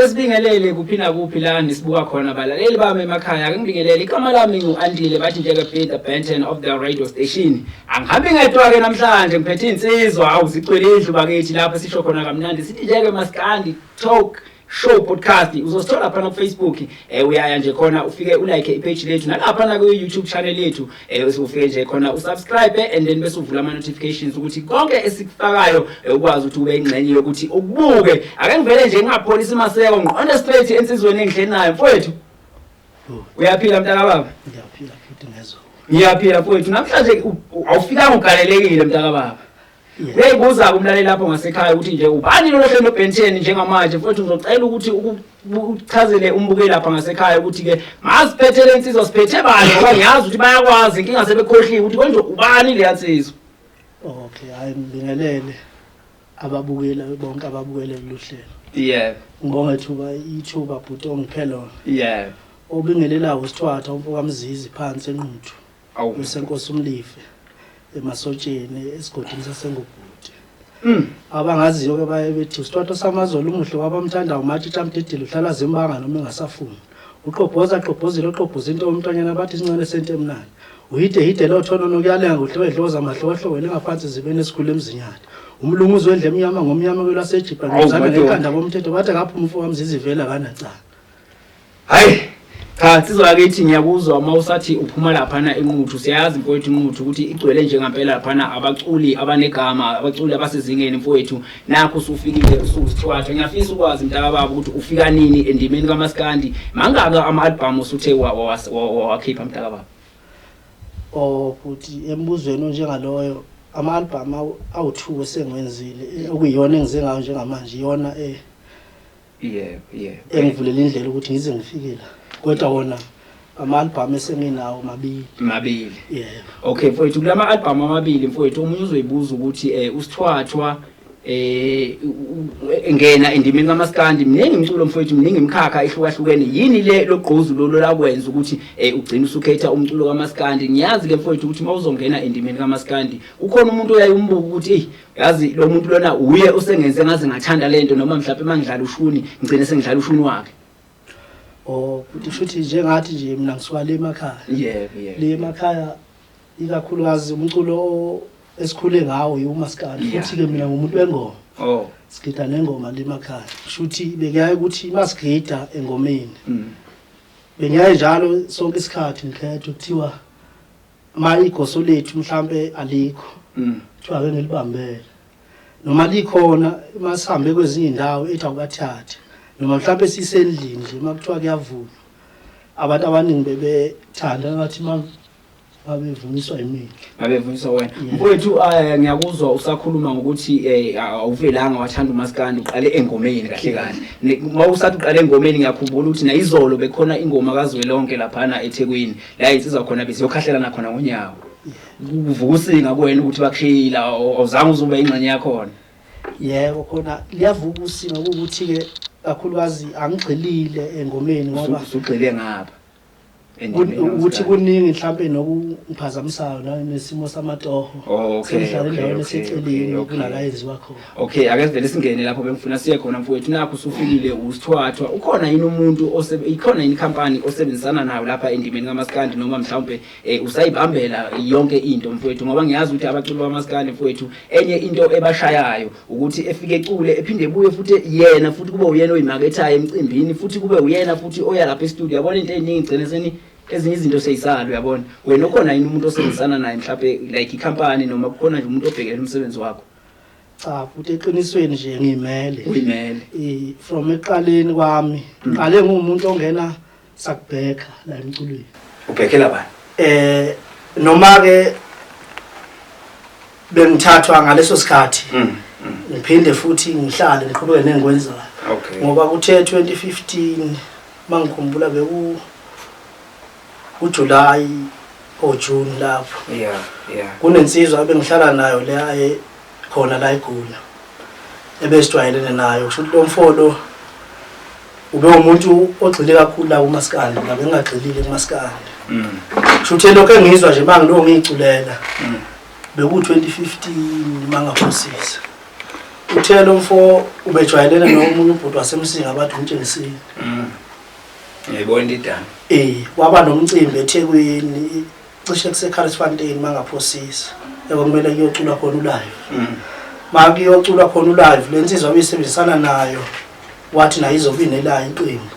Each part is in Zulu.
Sibingelele kuphina kuphi la nisibuka khona balaleli bami emakhaya ake ngibingelele igama lami ngu-Andile bathi njeke Peter Benton of the radio station angihambi ngedwa ke namhlanje ngiphethe insizwa awuzicwele indlu bakithi lapha sisho khona kamnandi sithi njeke Maskandi talk show podcast uzosithola lapha ku Facebook uyaya nje khona ufike ulike ipage lethu nalapha na ku YouTube channel yethu ufike nje khona usubscribe and then bese uvula ama notifications ukuthi konke esikufakayo ukwazi ukuthi ube ingxenye yokuthi ukubuke ake ngivele nje ngingapholisa imaseko ngiqonde straight ensizweni engihleli nayo mfowethu uyaphila mntaka baba ngiyaphila futhi ngezwe ngiyaphila mfowethu namhlanje awufikanga ugalelekile mntaka baba uyayibuza kumlaleli lapho ngasekhaya ukuthi nje ubani lo hlelo noBenton njengamanje mfowethu ngizocela ukuthi uchazele umbukeli lapha ngasekhaya ukuthi ke masiphethele insizwa siphethe bani ngoba ngiyazi ukuthi bayakwazi inkinga sebekhohliwe ukuthi konje ubani le yansizwa. Okay hayi ngibingelele ababukela bonke ababukele luhlelo. Yeah ngibonga ithuba bhuti ongiphelo. Yeah obingelela uSthwathwa umfokamzizi phansi enquthu awu senkosi umlife emasotsheni esigodini saseNquthu. Abangaziyo ke baye bethi uSthwathwa samazolo umuhle wabamthanda umathi chamdedile uhlala zimbanga noma engasafuni uqhobhoza oqhobhoza into umntwana bathi sincane sente emnandi uhide lo thono nokuyalenga kuhlwedloza amahlohlo wena ngaphansi zibene esikhulu emzinyane umlunguzi wendle emnyama ngomnyama kwelaseJipha ngizana ngekhanda bomthetho bathi ngapha umfokamzizi vela kanacala. Hayi cha sizwa akithi ngiyakuzwa uma usathi uphuma lapha na enquthu siyazi mfowethu enquthu ukuthi igcwele nje ngempela lapha na abaculi abanegama abaculi abasezingeni mfowethu nakho usufikile uSthwathwa ngiyafisa ukwazi mntaka baba ukuthi ufika nini endimeni kaMaskandi mangaka ama album usuthe wakhipha mntaka baba. Futhi embuzweni njengaloyo ama album awu2 esengwenzile okuyiyona engize ngayo njengamanje iyona yeah engivulela indlela ukuthi ngize ngifike la kodwa wona ama-album esenginawo mabili. Yeah. Okay mfowethu kulama album amabili mfowethu omunye uzoyibuza ukuthi uSthwathwa engena endimeni kaMaskandi mningi imculo mfowethu mningi imkhakha ehlukahlukene yini le logqozu lo lakwenza ukuthi ugcina usukhetha umculo kaMaskandi ngiyazi ke mfowethu ukuthi mawuzongena endimeni kaMaskandi ukhona umuntu oyayumbuka ukuthi yazi lo muntu lona uye usengenze ngaze ngathanda lento noma mhlawumbe mangidlala ushuni ngicine sengidlala ushuni wakhe. Futhi futhi njengathi nje mina ngisuka le emakhaya. Yeah. Le emakhaya ikakhulukazi umculo esikhule ngawo uMaskandi futhi ke mina ngumuntu wengoma. Sigida nengoma le emakhaya. Futhi bekuyaye ukuthi masigida engomeni. Bengiyaye njalo sonke isikhathi ngikhetha ukuthiwa igoso lethu mhlambe alikho. Kuthiwa ke ngilibambele. Noma likhona masihambe kwezinye indawo ethi awukathathe. Noma mhlawumbe sisendlini nje makuthiwa kuyavula abantu abaningi bebethanda ngathi babevunyiswa yimini babevunyiswa wena mfowethu ngiyakuzwa usakhuluma ngokuthi awuvelanga wathanda uMaskandi uqale engomeni kahle kahle mawusathi uqale engomeni ngiyakhumbula ukuthi nayizolo bekhona ingoma kazwelonke lapha na eThekwini la insizwa khona besiyokhahlela khona ngonyawo kuvuka usinga kuwena ukuthi bakushila awuzange uzobe ingxenye yakho. Yebo khona liyavuka usinga ukuthi ke kakhulukazi angigxilile engomeni ngoba usugxile ngapha ukuthi kuningi mhlambe nokungiphazamisayo nesimo samatoho sengihlala endaweni eseceleni kunakayenziwa khona. Okay ake vele singene lapho bengifuna siye khona mfowethu nakho usufikile uSthwathwa ukhona yini umuntu ikhona yini company osebenzisana nayo lapha endimeni kaMaskandi noma mhlawumbe usayibambela yonke into mfowethu ngoba ngiyazi ukuthi abaculi baMaskandi mfowethu enye into ebashayayo ukuthi efike ecule ephinde ebuye futhi yena futhi kube uyena oyimakethayo emcimbini futhi kube uyena futhi oya lapha e-studio yabona into eningi gcine seni ezinye izinto seyisalo uyabona wena ukhona yini umuntu osebenzisana naye mhlawumbe like icompany noma kukhona nje umuntu obhekela umsebenzi wakho. Cha futhi eqinisweni nje uyimele from eqaleni kwami qale ngumuntu ongena sakubheka la emculweni ubhekela bani noma ke bengithathwa ngaleso sikhathi ngiphinde futhi ngihlale ngiqhubeke nengwenzayo ngoba kuthe 2015 mangikhumbula uJuly June lapho kunensizwa bengihlala nayo le khona la eGunya ebesijwayelene nayo kusho lo mfolo ube umuntu ogxile kakhulu la kuMaskandi ngabe ngagxilile kuMaskandi shuthe lokho engizwa nje mangilo ngiyiculela beku 2015 mangaphosisa uthelo mfo ubejwayelene nomunye ubhuti wasemsinga abathi umtshengisile ngiyibona indidane waba nomcimbi eThekwini cishe kuseCharlesfontein mangaphosisa ekumele kuyocula khona ulive makuyocula khona ulive lensizwa obisebenzisana nayo wathi nayo izobe inelayo iqembu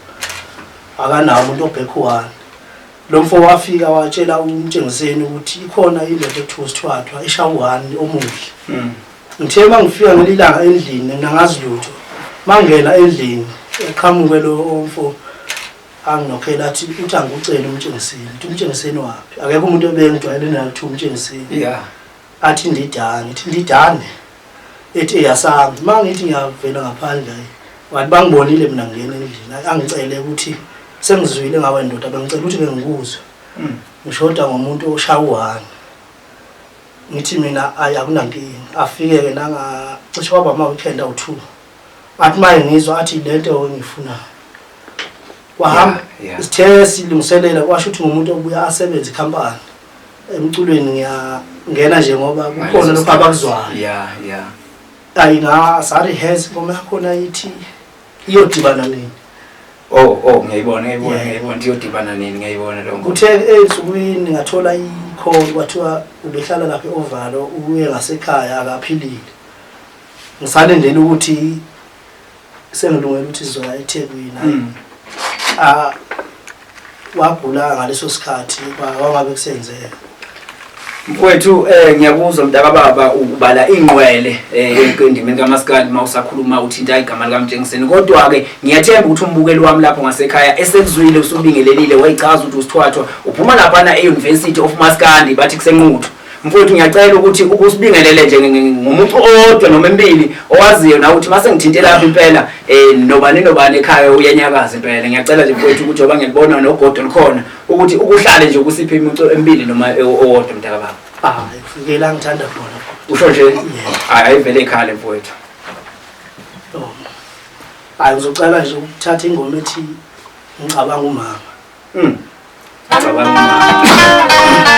akanawo umuntu obhekhuwana lo mfo wafika watshela umtshengiseni ukuthi ikhona indoda ekuthiwa uSthwathwa eshawani omuhle ngithe mangifika ngelilanga endlini nangazi lutho mangena endlini eqhamuke lo mfo anginokhela athi uthi angikucela umtshengiseni uthi umtshengiseni wapi akekho umuntu obengijwayele naye uthi umtshengiseni athi ndidane ethi eyasami mangithi ngiyavela ngaphandle wathi bangibonile mina ngene endlini angicele ukuthi sengizwile ngawe ndoda bengicela ukuthi ngikuzwe ngishoda ngomuntu oshawani ngithi mina akunankinga afike ke nanga cishe kwaba ama-weekend awu2 athi maye ngizwa athi lento engifuna wahamba sithe silungiselela kwasho ukuthi ngumuntu obuya asebenze ikhampani emculweni ngiyangena nje ngoba kukhona lokho abakuzwayo ayingasari has ngoma yakhona ithi iyodibana nini ngiyibona iyodibana nini ngiyibona lo kuthe ensukwini ngathola i-call kwathiwa ubehlala lapha eOvalo uye ngasekhaya akaphilile ngisalendela ukuthi sengilungela ukuthi sizoya eThekwini wagula ngaleso sikhathi kwangabe kusenzeka mfowethu ngiyakuzwa mntakababa ubala ingqwele endimeni kaMaskandi mawusakhuluma uthinta igama likaMtshengiseni kodwa ke ngiyathemba ukuthi umbukeli wami lapho ngasekhaya esekuzwile usubingelelile wayichaza ukuthi uSthwathwa uphuma lapha eUniversity of Maskandi bathi kuseNquthu mfowethu ngiyacela ukuthi ukusibingelele nje ngomuntu odwa noma embili owaziyo na ukuthi mase ngithinte lapha impela nobani ekhaya uyanyakaza impela ngiyacela nje mfowethu ukuthi oba ngiyibona nogodo likhona ukuthi ukuhlale nje ukusipha imuntu embili noma owodwa mntakababa ufike la ngithanda khona usho nje ayivele ekhaya mfowethu ngizocela nje ukuthatha ingoma ethi ngicabanga umama ngicabanga umama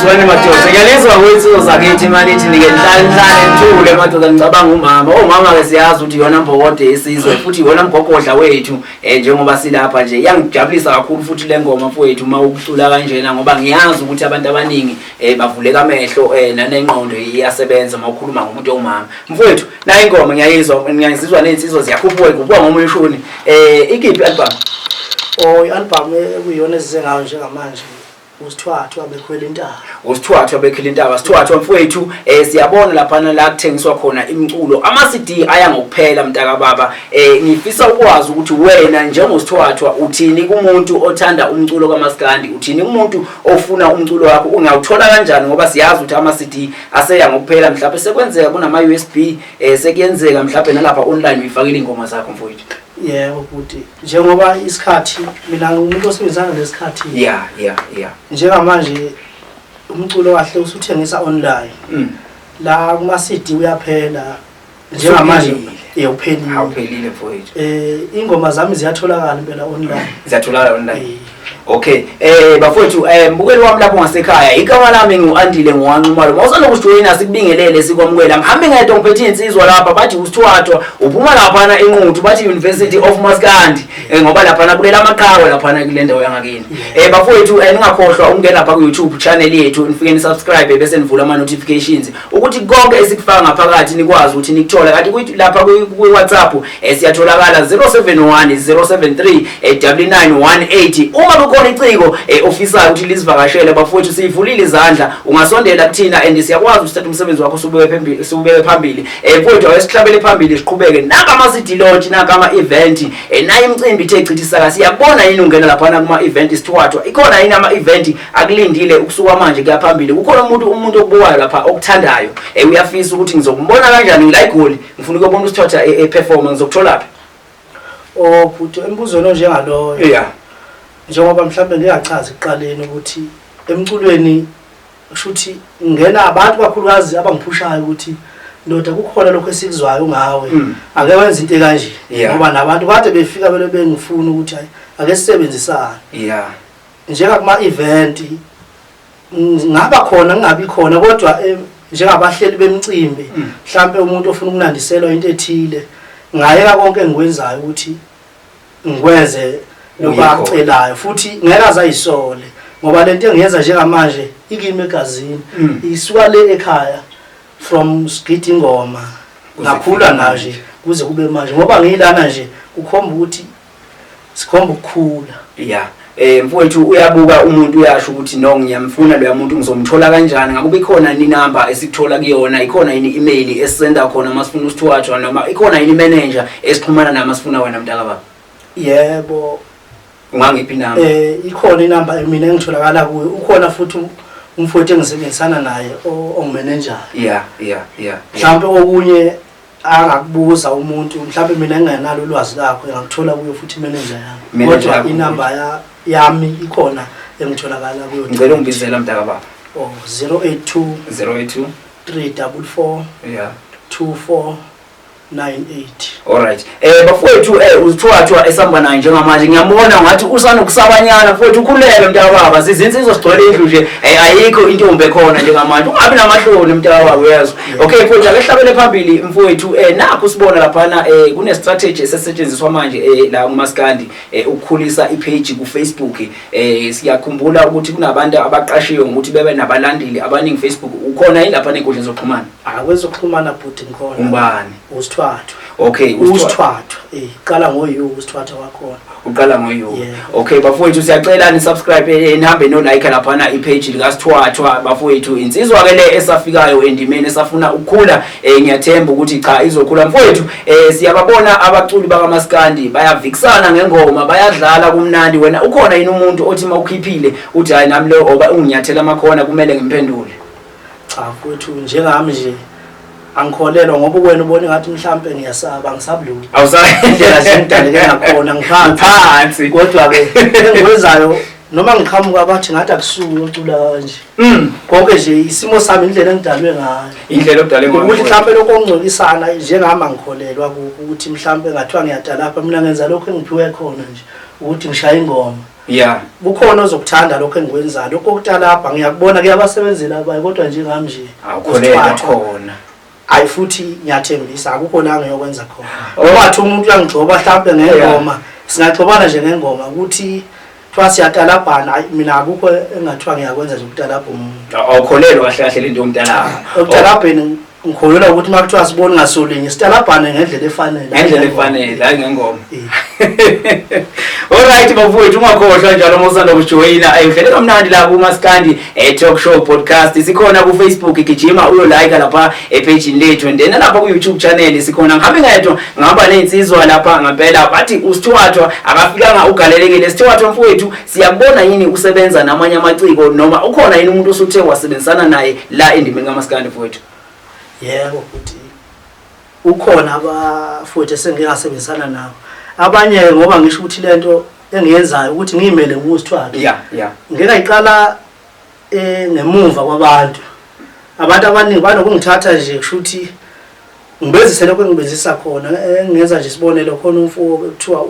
Swane madoda ngiyalizwa ukuthi uzakithi manje ithi nike nhlanhlane nthule madoda ngicabanga umama omama ke siyazi ukuthi yona mbokode esizwe futhi yona mgogodla wethu njengoba silapha nje iyangijabulisa kakhulu futhi le ngoma mfowethu uma ukucula kanjena ngoba ngiyazi ukuthi abantu abaningi bavuleka amehlo nanengqondo iyasebenza uma ukhuluma ngomuntu ongumama mfowethu na ingoma ngiyayizwa nensizwa ziyakhuphuka kubuka ngomunye ushuni ikiphi album i-album ekuyiyona esize ngayo njengamanje uSthwathwa bekhwela intaba uSthwathwa bekhwela intaba Sthwathwa mfowethu siyabona lapha la kuthengiswa khona imculo ama-CD aya ngokuphela mntaka baba ngifisa ukwazi ukuthi wena njengoSthwathwa uthini kumuntu othanda umculo kaMaskandi uthini kumuntu ofuna umculo wakho ungawuthola kanjani ngoba siyazi ukuthi ama-CD aseya ngokuphela mhlawumbe sekwenzeka kunama USB sekuyenzeka mhlawumbe nalapha online uyifakile ingoma zakho mfowethu yebo futhi njengoba isikhathi mina umuntu osebenzana nesikhathi yeah njengamanje umculo kahle usuthengisa online la kuma CD uyaphela njengamanje awuphelile mfowethu ingoma zami ziyatholakala impela online ziyatholakala online okay bafowethu mbukeli wami lapho ngasekhaya igama lami ngiuandile ngowanqumalo mawusanda kujoyina sikubingelele sikwamukela ngihambe ngedwa ngiphethe insizwa lapha bathi uSthwathwa uphuma lapha na eNquthu bathi University of Maskandi ngoba lapha kulela amaqhawe lapha kule ndawo yangakini bafowethu ningakhohlwa ukungena lapha ku YouTube channel yethu nifike ni subscribe bese nivula ama notifications ukuthi konke esikufaka ngaphakathi nikwazi ukuthi nikuthola kanti kuthi lapha ku WhatsApp siyatholakala 071 073 9918 uma kukhona iciko officer ukuthi lisivakashele bafowethu siyivulile izandla ungasondela kuthina and siyakwazi ukuthatha umsebenzi wakho subeke phambili mfowethu awesihlabele phambili siqhubeke naka ama-CD launch naka ama-event nayo imicimbi ithe chithisa siyabona yini ungena lapha kuma event Sthwathwa ikhona yini ama-event akulindile ukusuka manje kuya phambili kukhona umuntu okubukayo lapha okuthandayo uyafisa ukuthi ngizokumbona kanjani ngilayigoli ngifuna ukubona uSthwathwa perform ngizokuthola futhi embuzweni njengaloyo njengoba mhlawumbe ngiyachaza ekuqaleni ukuthi emculweni kushuthi ngena abantu kakhulukazi abangiphushayo ukuthi ndoda kukhona lokho esikuzwayo ngawe ake wenza into kanje ngoba nabantu kade befika bele bengifuna ukuthi ake sisebenzisane njenga kuma event ngaba khona ngingabi khona kodwa njengabahleli bemcimbi mhlawumbe umuntu ofuna ukunandiselwa into ethile ngayeka konke engikwenzayo ukuthi ngikwenze lokacelayo futhi ngeke azayisole ngoba lento engiyenza njengamanje ikimi egazini isuka le ekhaya from skiti ngoma ngakhula naje kuze kube manje ngoba ngiyilana nje ukhomba ukuthi sikhomba ukukhula mfowethu uyabuka umuntu uyasho ukuthi no ngiyamfuna lo muntu ngizomthola kanjani ngabe ikhona iNumber esikuthola kuyona ikhona yini email esisenda khona masifuna uSthwathwa noma ikhona yini manager esixhumana naye masifuna wena mntaka baba yebo ungangiphi inamba ikhona iNumber mina engitholakala kuyo ukhona futhi umfowethu engisebenzisana naye ongimanager mhlawumbe okunye angakubuza umuntu mhlawumbe mina ngingenalo ulwazi lakho ngakuthola kuyo futhi manager yami kodwa iNumber yami ikhona engitholakala kuyo ngicela ungibizela mntaka baba 082 344 2498 alright bafowethu uSthwathwa esamba naye njengamanje ngiyambona ngathi usanokusabanyana mfowethu ukhulele mntaka baba sizinsizwa sigcwele indlu nje ayikho intombi ekhona njengamanje ungabi namahloni mntaka baba uyezwa okay mfowethu ake hlabele phambili mfowethu nakho sibona lapha kune strategy esetshenziswa manje la kuMaskandi ukukhulisa ipage ku Facebook siyakhumbula ukuthi kunabantu abaqashiwe ngokuthi bebe nabalandeli abaningi Facebook ukhona yini lapha nenkundla zokuxhumana akwezokuxhumana bhuti ngikhona umbani uSthwathwa okay uSthwathwa qala uSthwathwa wakhona uqala okay bafowethu siyacela ni subscribe nihambe no like lapha ipage lika Sthwathwa bafowethu insizwa ke le esafikayo endimeni esafuna ukukhula ngiyathemba ukuthi cha izokhula mfowethu siyababona abaculi bakaMaskandi bayavikisana ngengoma bayadlala kumnandi wena ukhona yini umuntu othi mawukhiphile uthi hayi nami lo oba unginyathela amakhona kumele ngimphendule cha mfowethu njengami nje angikholelwa ngoba wena ubone ngathi mhlambe ngiyasaba ngisabluki awusayendlela sengidaleke ngakhona ngiphansi kodwa ke engikwenzayo noma ngiqhamuka bathi ngathi akusuku ucula kanje konke nje isimo sami indlela engidalwe ngayo indlela odale ngayo ukuthi mhlambe lokho ongcolisana njengami angikholelwa ukuthi mhlambe ngathiwa ngiyadala lapha mina ngenza lokho engiphiwe khona nje ukuthi ngishaya ingoma Yeah. Kukhona ozokuthanda lokho engikwenzayo. Lokho okutalapha ngiyakubona kuyabasebenzela abaye kodwa nje ngami nje. Awukholelwa khona. Ayi futhi ngiyathembisa akukho la ngiyokwenza khona. Wathi umuntu uyangigcoba mhlawumbe ngengoma. Singagxobana nje ngengoma ukuthi kuthiwa siyatalabhana mina akukho engathiwa ngiyakwenza nje ukutalabha umuntu. Awukholelwa kahle kahle lento yomtalapha. Ukutalabheni ngikholelwa ukuthi makuthiwa sibone ngasolinye sitalabhane ngendlela efanele. Ngendlela efanele hayi ngengoma. Alright bafowethu ungakhohlwa njalo mosanda kujoyina ayihlele kamnandi la kuMaskandi talk show podcast sikhona ku Facebook gijima uyo like lapha page lethu and then lapha ku YouTube channel sikhona ngihambe ngedwa ngihamba neinsizwa lapha ngempela bathi uSthwathwa akafikanga ugalelekile uSthwathwa mfowethu siyabona yini usebenza namanye amaciko noma ukhona yini umuntu osuthe wasebenzisana naye la endimeni kaMaskandi mfowethu? Yebo futhi ukhona abafowethu esengingasebenzisana nabo. Abanye ngoba ngisho ukuthi lento engiyenzayo ukuthi ngimele nguSthwathwa. Yeah. Ngingayiqala ngemuva kwabantu. Abantu abaningi banokungithatha nje kusho ukuthi ngibenzise lokho engibenzisa khona engenza nje sibonele khona umfo kuthiwa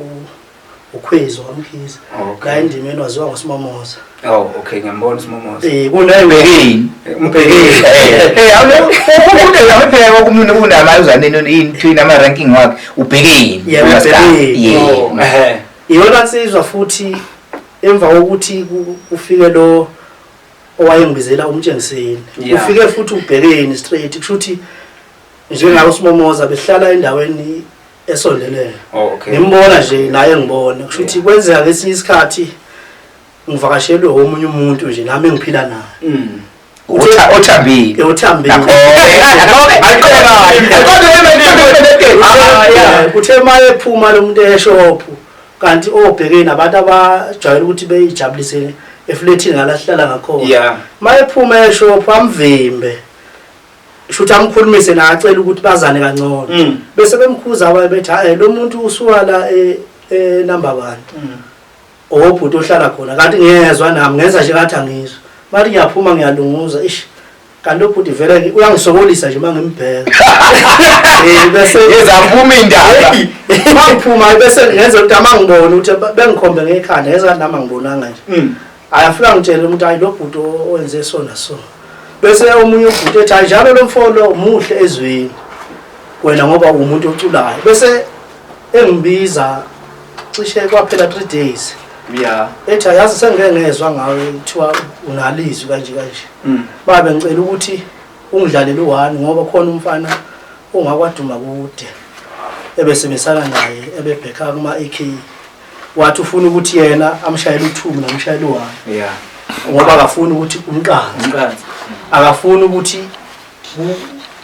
ukhwezo kamkhize. La endimeni waziwa ngoSimomoza. Oh okay ngiyambona uSimomoza. Kunayibekeni. Umbhekeni. Awulo upheka kumuntu unamazaneni into ama ranking wakhe ubhekeni. Yebo. Iyona insizwa futhi emva kokuthi ufike lo owayengibizela umtshengiseni. Ufike futhi ubhekeni straight kusho ukuthi njengawo uSimomoza behlala endaweni esondelene. Ngimbona nje naye ngibona kusho ukuthi kwenzeka ngesinye isikhathi ngivakashelwe omunye umuntu nje nami engiphila naye. Othambile. Kuthe maye ephuma lo muntu eshop kanti obhekeni abantu abajwayele ukuthi beyijabulise efletini ngalahlala ngakhona. Maye ephuma eshop amvimbe. Shuthi amkhulumise na acela ukuthi bazane kancane. Bese bemkhuza abaye bethi hayi lo muntu usuka la number 1. Obhuti ohlala khona kanti ngiyezwa nami ngenza nje ngathi angizwa. Mali ngiyaphuma ngiyalunguza kanti obhuti vele uyangisokolisa nje mangimbheka. Bese yezaphuma indaba. Maphuma bese ngenza ukuthi amangibona ukuthi bengikhombe ngekhanda ngenza nami ngibonanga nje. Ayafika ngitshela umuntu hayi lo bhuti owenze sona so. Bese omunye ubhuti ethi njalo lo mfolo muhle ezweni. Wena ngoba umuntu oculayo. Bese engibiza cishe kwaphela 3 days. Ethi yazi sengengezwe ngawe kuthiwa unalizwi kanje. Babe ngicela ukuthi ungidlalele u1 ngoba khona umfana ongakwaduma kude. Ebesebenzisana naye ebebheka kuma AK. Wathi ufuna ukuthi yena amshayele u2 nomshayele u1. Ngoba akafuni ukuthi umqanzi. Akafuni ukuthi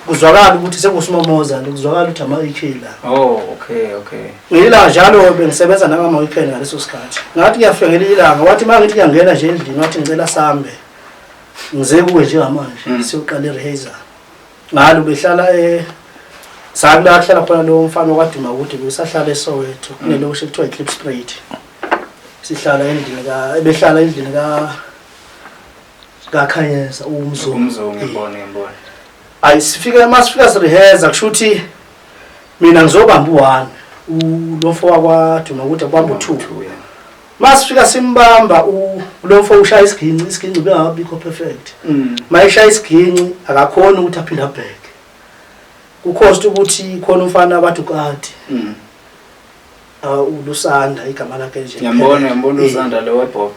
kuzwakala ukuthi sekuSimomoza kuzwakala ukuthi ama-AK la. Okay. Ngila njalo bengisebenza nangama-weekend ngaleso sikhathi. Ngathi ngiyafika ngelilanga wathi mangithi ngiyangena nje endlini wathi ngicela sambe. Ngize kuwe njengamanje siyoqala irehearsal. Ngalo behlala sakula hlala khona lo mfana okwaduma ukuthi besahlala eSoweto kunelokho ekuthiwa iClipsprayed. Sihlala endlini ebehlala endlini kaKhanyesa umzongo ngibona. Ayi masifika sirehearsa kusho ukuthi mina ngizobamba u1 lofo wakwaduma ukuthi abamba u2. Masifika simbamba lofo ushaya isiginci bengabikho perfect. Mayishaya isiginci akakhona ukuthi aphinde abheke. Kukhosta ukuthi khona umfana abathi uKanti. Ulusanda igama lakhe nje. Ngiyambona uSanda lo webhob.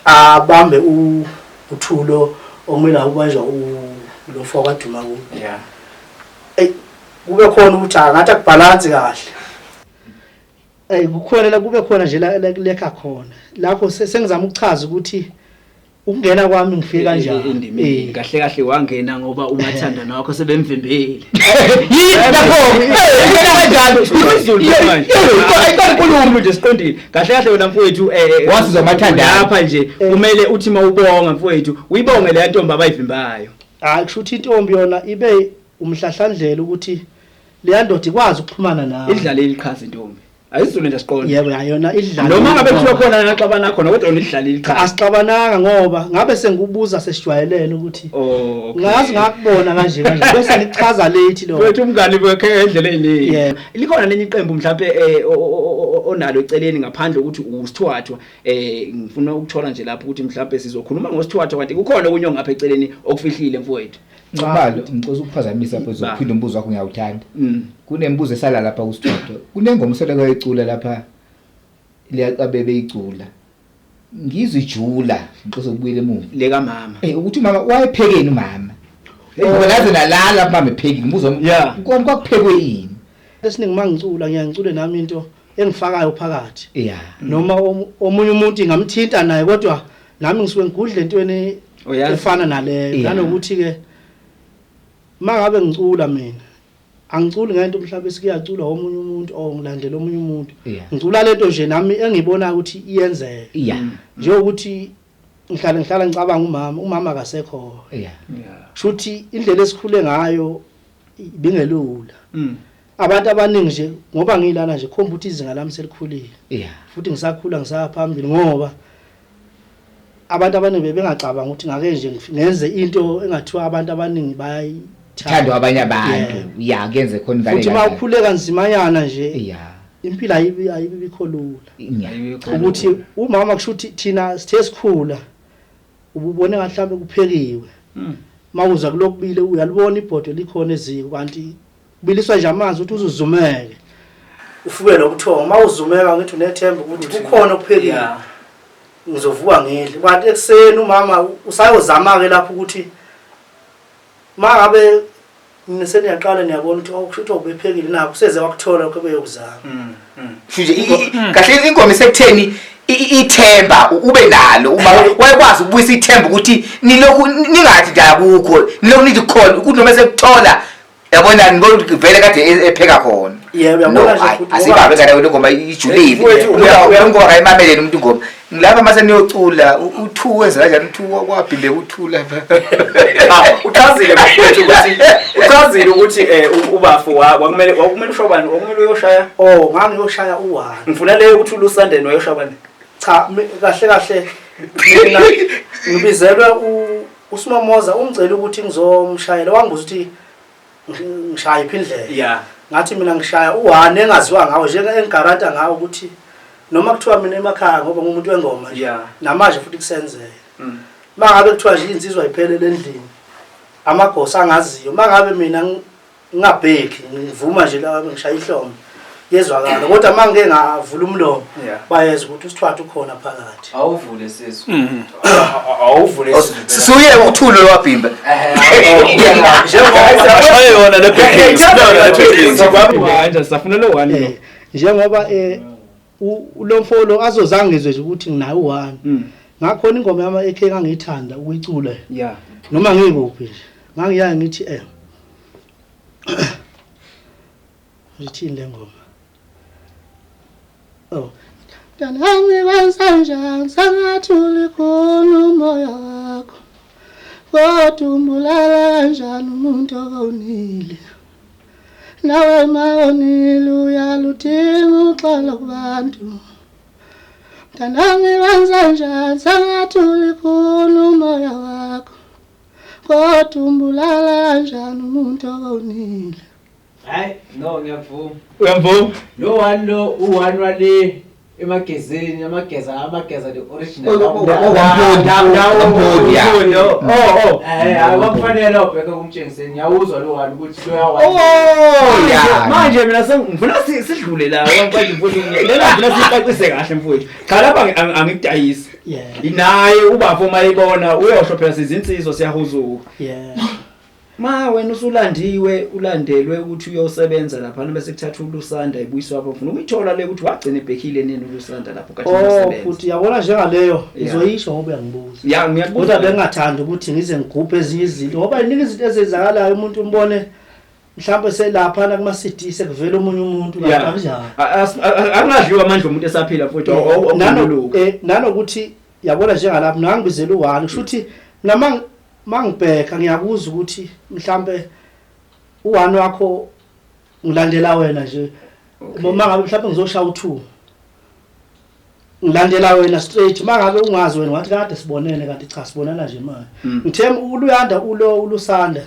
Abambe uthulo omela ukubanjwa lo foka duma ku. Kube khona ukuthi ngathi akubalance kahle. Kukhona la kube khona nje la lekha khona. Lapho sengizama ukuchaza ukuthi ukungena kwami ngifike kanjani endimeni kahle wangena ngoba umathandana wakho sebemvimbele. Ayikho nje siqondile kahle wena mfowethu wasizwa amathandana lapha nje kumele uthi mawubonga mfowethu uyibonge le ntombi abayivimbayo. Kusho ukuthi intombi yona ibe umhlahlandlela ukuthi le ndoda ikwazi ukuxhumana nawe idlale iqhaza intombi ayizona nje siqonda. Yebo yona idlala noma ngabe kuthiwa khona naxabana khona kodwa unidlala iqhaza. Asixabananga ngoba ngabe sengibuza sesijwayelene ukuthi ngazi ngakubona kanje bese ngichaza late lo wethu umngani wakhe endlela eyiningi. Likhona lenye iqembu mhlawumbe onalo eceleni ngaphandle ukuthi uSthwathwa ngifuna ukuthola nje lapho ukuthi mhlawumbe sizokhuluma ngoSthwathwa kanti kukhona okunye ngapha eceleni okufihlile mfowethu Ngibalo ngicoza ukuphazamisa phezulu ukuphinda umbuzo wakho ngiyawuthanda kunembuzo esala lapha kuSthwathwa kunengoma seleke icula lapha liyaqabebe icula ngizijula ngiqoze ukubuyela emuva leka mama ukuthi mama wayephekeni umama ngaze nalala mama epheki ngibuza kwakuphekwe yini esiningi mangicula ngiyangicule nami into engifakayo phakathi noma noma omunye umuntu ingamthinta naye kodwa nami ngisuke ngigudle entweni efana naleyo nanokuthi ke mangabe ngicula mina angiculi ngento mhlawumbe sikuyacula omunye umuntu ngilandela omunye umuntu ngicula lento nje nami engibona ukuthi iyenzeka njengokuthi ngihlala ngicabanga umama akasekho shuthi indlela esikhule ngayo bingelula abantu abaningi nje ngoba ngilana nje khomba ukuthi izinga lami selikhulile futhi ngisakhula ngisaphambili ngoba abantu abaningi bengacabanga ukuthi ngake nje ngenze into engathiwa abantu abaningi bayithanda abanye abantu kuyenze khona ngale futhi mawukhule kanzimanyana nje impilo ayibikho lula ukuthi umama kushuthi thina sithe sikhula ububone ngahlambe kuphekiwe mawuza kulokubile uyalibona ibhodo likhona eziko kanti kubiliswa nje amanzi ukuthi uzuzumeke ufuke lokuthonga mawuzumeka ngithi unethemba ukuthi kukhona okuphekiwe ngizovuka ngidle kanti ekseni umama usayozama ke lapho ukuthi mangabe niseniyaqala niyabona ukuthi kushuthi ubephekile nakho useze wakuthola lokho beyokuzama nje kahle inkomo isekutheni ithemba ube nalo uma wayekwazi ukubuyisa ithemba ukuthi nilokhu ningathi ndakukho nilokhu nithi khona ukuthi noma sekuthola yabona ngokuthi vele kade epheka khona yebo yabona nje futhi asibabe kana ngoma ijulile uyangoma kayimameleni umuntu ngoma ngilapha mase niyocula u2 wenza kanjani u2 kwaphinde u2 lapha uchazile mfowethu ukuthi uchazile ukuthi ubafo wakumele ushobani wakumele uyoshaya ngangiyoshaya u1 ngifuna leyo ukuthi ulusandeni wayoshobani cha kahle mina ngibizelwe uSimomoza umcela ukuthi ngizomshayela wangibuza ukuthi ngishaya iphindle ngathi mina ngishaya u1 engaziwa ngawo njenge engigaranta ngawo ukuthi noma kuthiwa mina emakhaya ngoba ngumuntu wengoma nje namanje futhi kusenzeka mangabe kuthiwa nje insizwa iphelele endlini amagosa angaziyo mangabe mina ngingabheki ngivuma nje la ngishaya ihlombe yezwakala kodwa mangeke ngavula umlomo bayeza ukuthi uSthwathwa ukhona phakathi awuvule sisi awuvule sisuye uthulo lwabhimba njengoba le safuna lo 1 njengoba lo mfolo azozangizwe nje ukuthi nginayo u1 ngakhona ingoma yama ekhe ngangiyithanda ukuyicula noma ngikuphi nje ngangiyaya ngithi ngithini le ngoma Danami wansanja sangathuli khona umoya wakho kodwa umbulala kanjani umuntu okonile nawe mawonile uyaludinga uxolo kubantu Danami wansanja sangathuli khona umoya wakho kodwa umbulala kanjani umuntu okonile hayi no ngiyavuma uyamvuma lo u1 wale emagezeni amageza the original akufanele ubheke kumtshengiseni ngiyawuzwa lo 1 ukuthi lo yawa manje mina ngifuna sidlule la manje mfowethu lela mina sicacise kahle mfowethu cha lapha angikudayisi inaye ubafo mayibona uyosho phela sizinsizwa siyahuzuka ma wena usulandiwe ulandelwe ukuthi uyosebenza lapha bese kuthatha ulusanda ibuyiswa lapho ufuna ukuyithola le ukuthi wagcine ebhekile nini ulusanda lapho kathi usebenza futhi yabona njengaleyo ngizoyisho ngoba uyangibuza ngiyabuza kodwa bengathanda ukuthi ngize ngigubhe ezinye izinto ngoba iningi izinto ezenzakalayo umuntu umbone mhlawumbe selapha na kuma CD sekuvela omunye umuntu kanjani akungadliwa amandla umuntu esaphila futhi nanokuthi yabona njengalapha nangibizela u1 kusho ukuthi namang mangibheka ngiyakuza ukuthi mhlambe u1 wakho ngilandela wena nje noma ngabe mhlambe ngizoshaya u2 ngilandela wena straight mangabe ungazi wena ngathi kade sibonene kanti cha sibonana nje manje ngithemba uluyanda ulusanda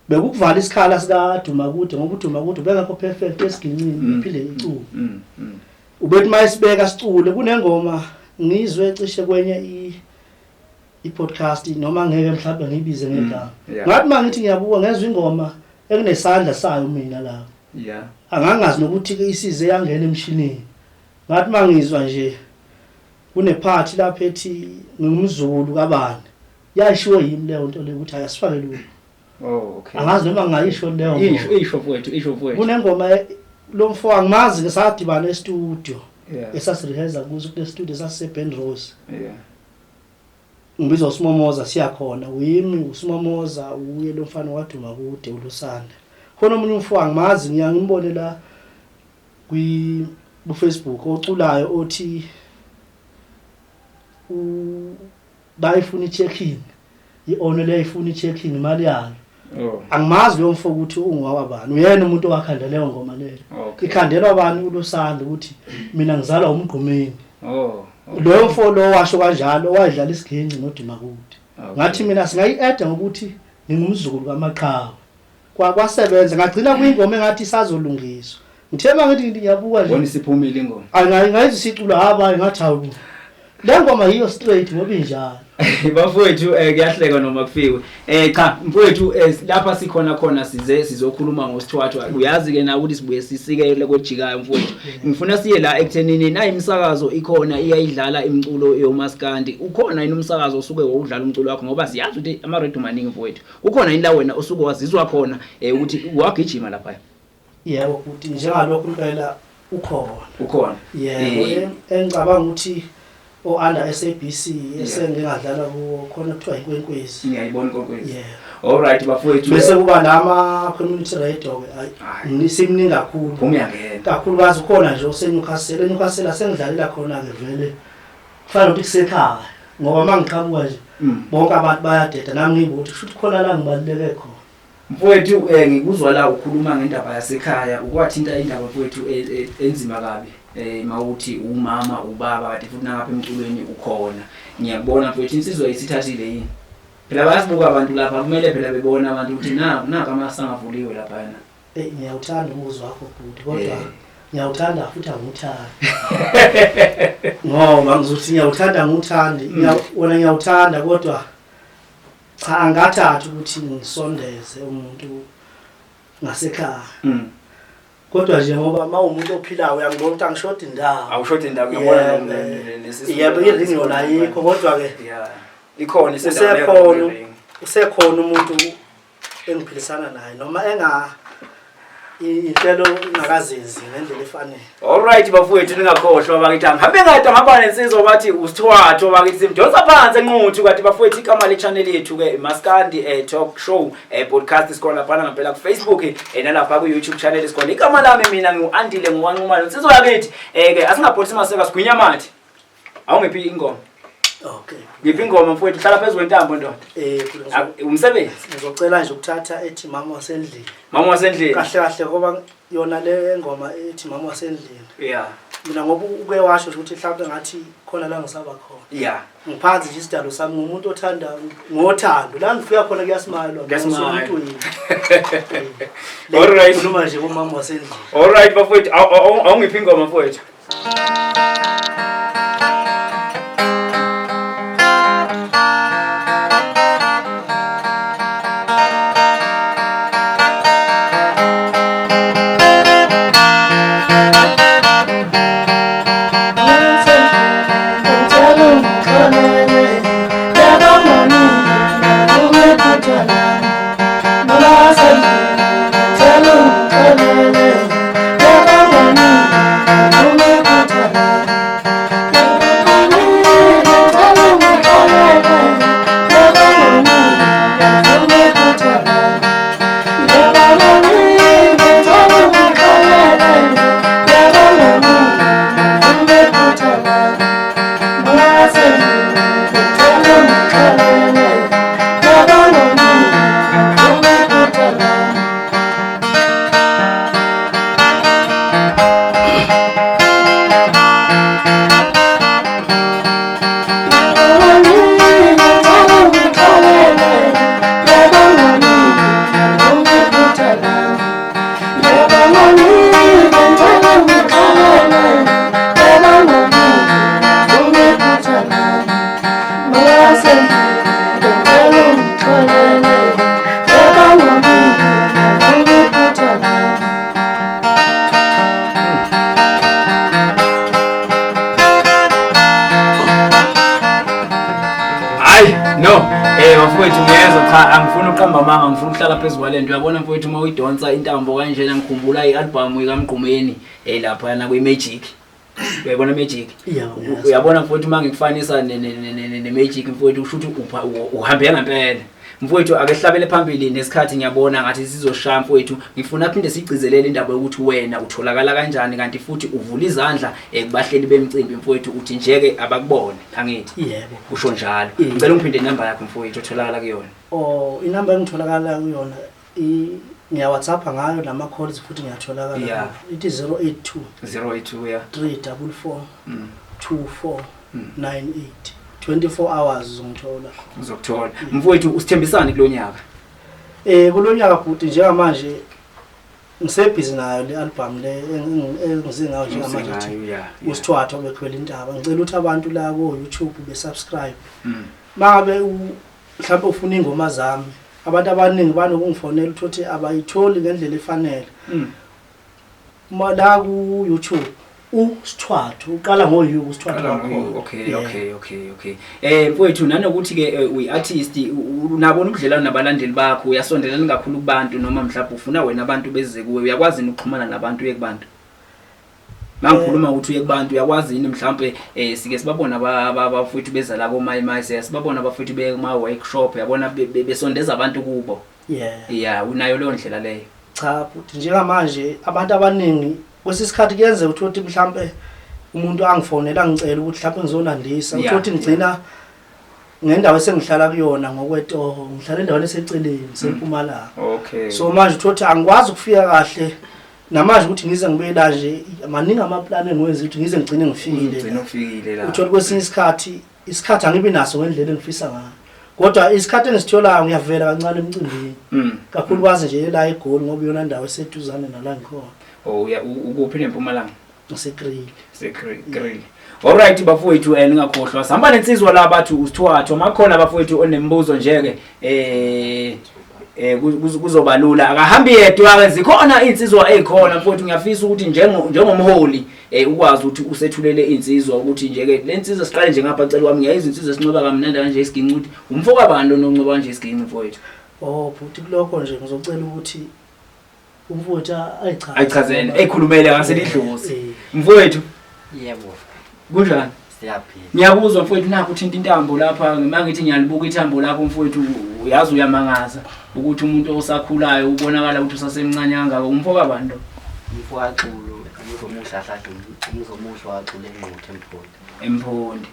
bekukuvala isikhala sika Duma kude ngoba uDuma kude bengekho perfect esiginqini iphile icuba ubethi mayisibeka sicule kunengoma ngizwe cishe kwenye i-podcast noma ngeke mhlawumbe ngiyibize ngegama ngathi mangithi ngiyabuka ngezwe ingoma ekunesandla sayo mina lapho angangazi nokuthi ke isize yangena emshinini ngathi mangizwa nje kunephathi lapha ethi ngumzulu kabani yashiwo yimi leyo nto leyo ukuthi ayasifake lu okay angazi noma ngayisho leyo isho mfowethu kunengoma lo mfowethu angimazi ke sadibana e-studio esasireheza kuzo kule studio sasise-Ben Rose ngibizwa uSimomoza siyakhona uyimi uSimomoza uye lo mfana waduma kude uLusanda khona umunye umfowethu angimazi ngimbone la Facebook oculayo othi bayifuna i-checking i-owner le ifuna i-checking imali yayo angimazi lo mfo ukuthi ungowabani uyena umuntu owakhandela leyo ngoma leyo ikhandelwa abantu uLusanda ukuthi mina ngizalwa umgqumeni lo mfo lo washo kanjalo wayidlala isiginci noduma kude ngathi mina singayi-add ngokuthi ngingumzukulu kaMaqhawe kwasebenza ngagcina kuyingoma engathi isazolungiswa ngithema ngithi ngiyabuka nje wona isiphumile ingoma ngayithi sicula haba ngathi hawu le ngoma yiyo straight ngoba injalo bafowethu kuyahleka noma kufiwe cha mfowethu lapha sikhona sizokhuluma ngoSthwathwa uyazi ke na ukuthi sibuye sisikele kojikayo mfowethu ngifuna siye la ekuthenini nayi imisakazo ikhona iyayidlala imculo yoMaskandi ukhona yini umsakazo osuke wawudlala umculo wakho ngoba siyazi ukuthi ama radio maningi mfowethu ukhona yini la wena osuke wazizwa khona ukuthi wagijima lapha yebo ukuthi njengalokho impela ukhona yebo engicabanga ukuthi under SABC esengingadlala kuwo khona kuthiwa inkwenkwezi ngiyayibona inkwenkwezi alright bafowethu bese kuba lama community radio ke simningi kakhulu umyangena kakhulukazi ukhona nje useNewcastle asengidlalela khona ke vele kufanele ukuthi kusekhaya ngoba mangiqhamuka nje bonke abantu bayadeda nami ngibuthi futhi khona la ngibaluleke khona mfowethu ngikuzwa la ukhuluma ngendaba yasekhaya ukwathinta indaba mfowethu enzima kabi mawuthi umama ubaba kade futhi nangapha emculweni ukhona ngiyakubona mfowethu insizwa isithathile yini phela bayasibuka abantu lapha kumele phela bebona abantu ukuthi naka amasangavuliwe lapha yana ngiyawuthanda umuzwa wakho futhi kodwa ngiyawuthanda futhi angikuthandi ngoba ngizothi ngiyawuthanda ngikuthandi wona ngiyawuthanda kodwa cha angathatha ukuthi ngisondeze umuntu ngasekhaya kodwa nje ngoba mawumuntu ophilayo uyangibona ukuthi angishodi indawo awushodi indawo uyabona nesizwe yebo iringi yona ayikho kodwa ke ikhona usekhona umuntu engiphilisana naye noma inhlelo ingakazenzi ngendlela efanele alright bafowethu ningakhohlwa bakithi hambe ngade ngaba nensizwa bathi uSthwathwa bakithi simdonsa phansi enquthu kade bafowethu igama le channel yethu ke Maskandi talk show podcast isikhona lapha ngempela ku Facebook nalapha ku YouTube channel isikhona igama lami mina ngiuandile ngwanqumalo insizwa yakithi ke asingapholisa maseka sigwinya mathi awungiphi ingoma okay ngiphi ingoma mfowethu hlala phezulu kwentambo ndoda umsebenzi ngizocela nje ukuthatha ethi mama wasendlini kahle ngoba yona le ngoma ethi mama wasendlini mina ngoba uke washo ukuthi mhlawumbe ngathi khona la ngisaba khona ngiphansi nje isidalo sami ngumuntu othanda ngothando la ngifika khona kuyasimayelwa umuntu yini alright noma nje umama wasendlini alright bafowethu awungiphi ingoma mfowethu No, bafowethu ngiyezwa cha angifuni uqamba amanga ngifuna ukuhlala phezulu kwalento uyabona mfowethu uma uyidonsa intambo kanjena ngikhumbula ialbum kaMgqumeni lapha yana kwiMagic. Uyabona iMagic? Uyabona mfowethu uma ngikufanisa neMagic mfowethu usho ukuthi uhambe ngempela. Mfowethu ake hlabele phambili nesikhathi ngiyabona ngathi sizoshaya mfowethu ngifuna phinde sigcizelele indaba yokuthi wena utholakala kanjani kanti futhi uvula izandla kubahleli bemcimbi mfowethu uthi njeke abakubone angithi yebo usho njalo ngicela ungiphinde inamba yakho mfowethu utholakala kuyona inamba engitholakala kuyona ngiya WhatsApp ngayo nama calls futhi ngiyatholakala ithi 082 yeah 344 2498 24 hours uzokuthola mfowethu usithembisani kulonyaka kulonyaka futhi njengamanje ngisebhizi nayo le album le engizingayo njengamanje uSthwathwa bekhwela intaba ngicela ukuthi abantu la ku YouTube besubscribe mangabe mhlawumbe ufuna ingoma zami abantu abaningi banokungifonela ukuthi abayitholi ngendlela efanele la ku YouTube uSthwathwa uqala uSthwathwa okay mfowethu nanokuthi ke uyi-artist unabona ubudlelwano nabalandeli bakho uyasondelana kakhulu kubantu noma mhlawumbe ufuna wena abantu beze kuwe uyakwazi ukuxhumana nabantu kubantu mangikhuluma ukuthi uye kubantu uyakwazi yini mhlawumbe sike sibabona abafowethu beza la koMayimayi siyasibabona abafowethu bekuma workshop yabona besondeza abantu kubo unayo leyo ndlela leyo cha futhi njengamanje abantu abaningi kwesisikhathi kuyenze ukuthi mhlawumbe umuntu angifonela ngicela ukuthi mhlawumbe ngizonandisa ukuthi ngicina ngendawo esengihlala kuyona ngokwetoro ngihlala endaweni eseceleni sempumalanga so manje ukuthi angikwazi ukufika kahle namanje ukuthi ngize ngibela nje maningi amaplan engiwenza ukuthi ngize ngicine ngifikile la uthola kwesinye isikhathi angibi naso ngendlela engifisa ngayo kodwa isikhathi engisitholayo ngiyavela kancane emcimbini kakhulukazi nje la eGoli ngoba yona indawo eseduzane nala ngikhona ukuphi eMpumalanga Grill. Alright bafowethu ningakhohlwa sihamba nensizwa la bathu uSthwathwa makhona bafowethu onembuzo njeke kuzobalula akahambi yedwa zikhona insizwa ezikhona mfowethu ngiyafisa ukuthi njengomholi ukwazi ukuthi usethulele insizwa ukuthi njeke lensizwa siqale nje ngapha cela kwami ngiyayizwa insizwa esincoba kamnandi kanje isiginci ukuthi umfoka bani ononcoba kanje isiginci mfowethu futhi kulokho nje ngizocela ukuthi umfowethu ayichazele ekhulumele ngaselidlozi mfowethu yebo kunjani siyaphila ngiyakuzwa mfowethu nakho uthinta intambo lapha mangithi ngiyalibuka ithambo lakho mfowethu uyazi uyamangaza ukuthi umuntu osakhulayo ubonakala ukuthi usasemncane kangaka umfoka bantu umfokaxulu ngizomusha waxule eMphondi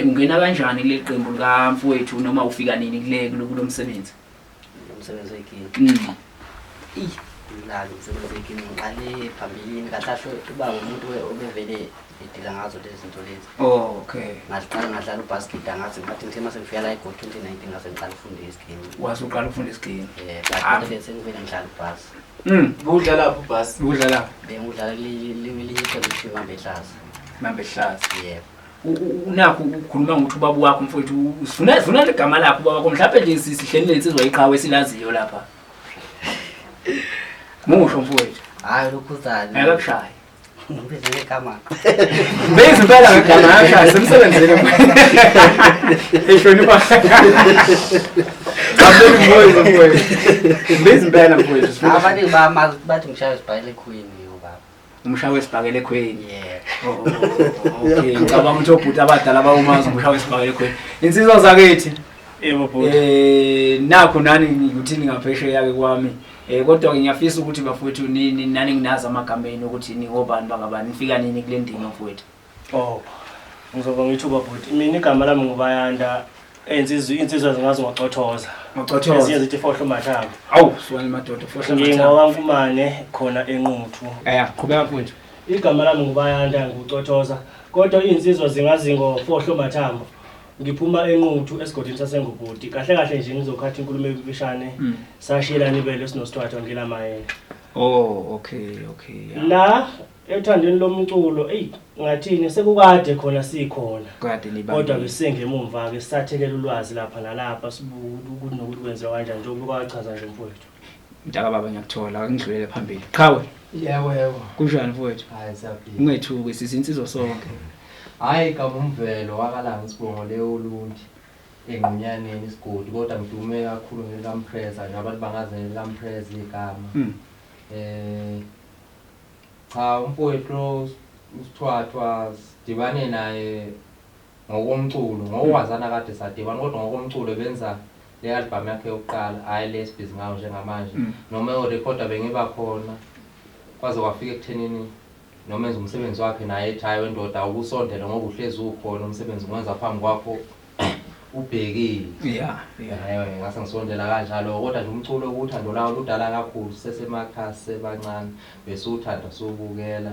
ungena kanjani kule qembu lika mfowethu noma ufika nini kulo msebenzi wekini la umsebenzi wekini ngiqale phambilini kahlahlo uba umuntu obevele edila ngazo lezi zinto lezi ngadlala ubasket ngathi ngithe mase ngifika la eGoli 2019 ngase ngiqala ukufunda isigini wasuqala ukufunda isigini kanti sengivela ngidlala ubhas udlala lapho ubhas udlala bengidlala liyiqembu Mambehlaza unakho ukukhuluma ngokuthi ubaba wakho mfowethu ufuna igama lakho ubaba wakho mhlawumbe nje sihleli lensizwa iqhawe esilaziyo lapha musho mfowethu hayi lokhuzana akakushaya ngibizele igama bese impela ngegama yakho semsebenzele eshoni ba Kapeni mfowethu bese impela mfowethu abantu bathi ngishaya isibhayile queen ubaba umshawe esibhakele khweni okay ngicabanga ukuthi obhuti abadala bawumazi umshawe esibhakele khweni insizwa zakithi yebo bhuti nakho nani ngikuthini ngapheshe yake kwami kodwa ngiyafisa ukuthi bafowethu nini nani nginazi amagameni ukuthi ningobani bangabani nifika nini kule ndima mfowethu ngizoba ngithuba bhuti mina igama lami ngubayanda insizwa zingazi ngoCothoza zithi fohlo mathamba swani madoda fohlo mathamba ngingowankumane khona eNquthu qhubeka mfowethu igama lami ngubayanda nguCothoza kodwa insizwa zingazi ngofohlo mathamba ngiphuma eNquthu esigodini saseNgubhuti kahle nje ngizokhathi inkulumo ebishane sashila nibele sinoSthwathwa ngilamayela okay la ethandweni lomculo ngathini sekukade khona sikhona kade niba kodwa besengemumva ke sisathekela ulwazi lapha nalapha sibuka ukuthi nokuthi kwenziwa kanjani njengoba wachaza nje mfowethu mntaka baba ngiyakuthola ngidlulele phambili qhawe yebo kunjani mfowethu hayi siyaphila ungethuki sisinsizwa sonke hayi kamumvelo wakalanga isibongo leyo ulundi enqunyaneni isigodi kodwa ngidume kakhulu ngeLampreza nabantu bangazi ngeLampreza igama cha umfowethu uSthwathwa sidibane naye ngokomculo ngokwazana kade sadibana kodwa ngokomculo benza le album yakhe yokuqala hayi lesibhizi ngayo njengamanje noma erecorder bengiba khona kwaze kwafika ekuthenini noma enza umsebenzi wakhe naye ethi hayi wendoda ukusondela ngoba uhlezi ukhona umsebenzi ngwenza phambi kwakho ubhekile ngase ngisondela kanjalo kodwa nje umculo ukuthando lawo ludala kakhulu sesemakhasi sebancane bese uthanda sobukela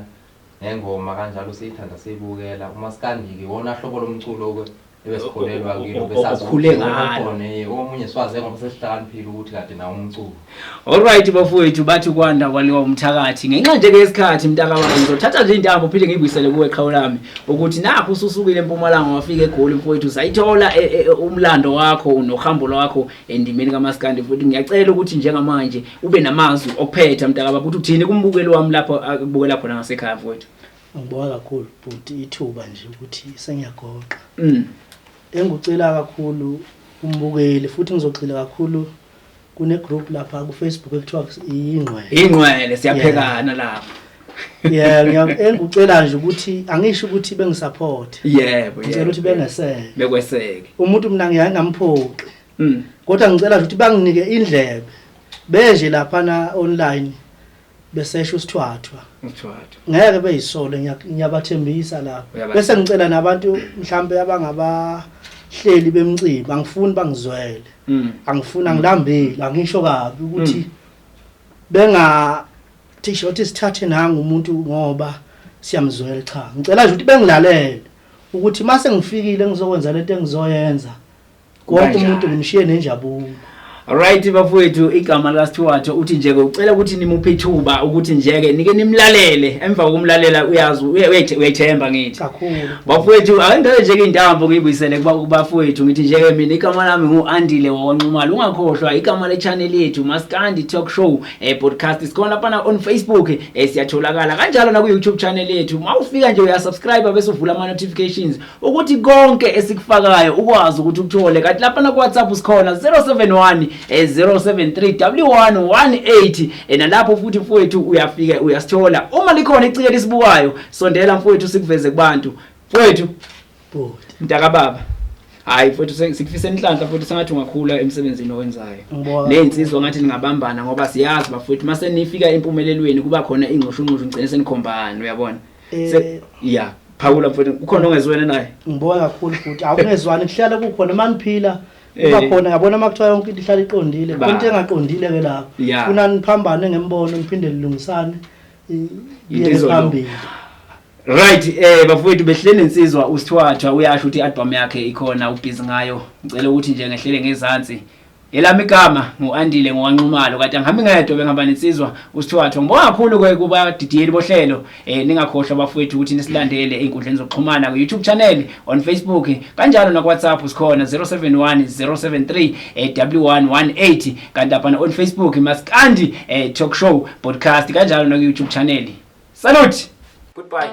nengoma kanjalo siyithanda siyibukela uMaskandi ke wona hlobo lomculo ke ebesikholelwa kilo besazi ukukhule ngalo omunye siwaze ngoba sesihlakaniphile ukuthi kade nawo umculo. Alright bafowethu bathi kwanda kwaliwa umthakathi ngenxa nje ke isikhathi mntaka wami ngizothatha nje intambo phinde ngiyibuyisele kuwe qhawe lami ukuthi nakho ususukile eMpumalanga wafika eGoli mfowethu sayithola umlando wakho nohambo lwakho endimeni kaMaskandi futhi ngiyacela ukuthi njengamanje ube namazwi okuphetha mntaka baba ukuthi uthini kumbukeli wami lapho akubukela khona ngasekhaya mfowethu. Ngibonga kakhulu futhi ithuba nje ukuthi sengiyagoqa. Engicela kakhulu umbukeli futhi ngizogxila kakhulu kune group lapha ku Facebook ekuthiwa ingqwele siyaphekana lapha. Engicela nje ukuthi angisho ukuthi bengisupport. Yebo. Ngicela ukuthi bengeseke. Bekweseke. Umuntu mina ngiyangamphoqi. Kodwa ngicela ukuthi banginike indlebe. Beje lapha na online besesho uSthwathwa. Ngeke beyisole ngiyabathembisa lapha. Bese ngicela nabantu mhlambe abangabahleli bemcimbini angifuni bangizwele. Angifuna ngilambile angisho kabi ukuthi benga t-shirt sithathe nanga umuntu ngoba siyamzwela cha. Ngicela nje ukuthi bengilalele ukuthi mase ngifikile ngizokwenza lento engizoyenza. Konke umuntu ngimshiye nenjabulo. Alright bafowethu igama laSthwathwa uthi nje ucela ukuthi nimuphe ithuba ukuthi njeke nike nimlalele emva kokumlalela uyazi uyethemba ngithi kakhulu bafowethu akendele nje intambo ngiyibuyisele kubafowethu ngithi njeke mina igama lami nguAndile wawanqumala ungakhohlwa igama le channel yethu Maskandi Talk Show podcast sikhona lapha on Facebook siyatholakala kanjalo na ku YouTube channel yethu mawufika nje uyasubscribe bese uvula ama notifications ukuthi konke esikufakayo ukwazi ukuthi ukuthole kanti lapha na ku WhatsApp sikhona 071 073W118 nalapho futhi mfowethu uyafika uyasithola uma likhona icike lisibukayo sondela mfowethu sikuveze kubantu mfowethu mntaka baba hayi mfowethu sikufisa enhlanhla futhi sengathi ungakhula emsebenzini owenzayo nezinsizwa ngathi ningabambana ngoba siyazi bafowethu mase nifika empumelelweni kuba khona ingqoshunqushu ngicene senikhombana uyabona phawula mfowethu ukhona ongezwene naye ngibona kakhulu futhi awungezwani kuhlala kukhona maniphila kuba khona yabona makuthiwa yonke into ihlala iqondile konke engaqondile ke lapho kuna niphambane ngembono niphinde lilungisane iye phambili. Right bafowethu behlele insizwa uSthwathwa uyasho ukuthi album yakhe ikhona ubhizi ngayo ngicela ukuthi nje ngehlele ngezansi elami igama nguAndile ngowanqumalo kanti angihambi ngedwa bengihamba nensizwa uSthwathwa ngibonga kakhulu kuba didiyeli bohlelo ningakhohlwa bafowethu ukuthi nisilandele einkundleni zokuxhumana ku YouTube channel on Facebook kanjalo na ku WhatsApp sikhona 071 073W118 kanti lapha on Facebook Maskandi Talk Show podcast kanjalo na ku YouTube channel. Salute, goodbye.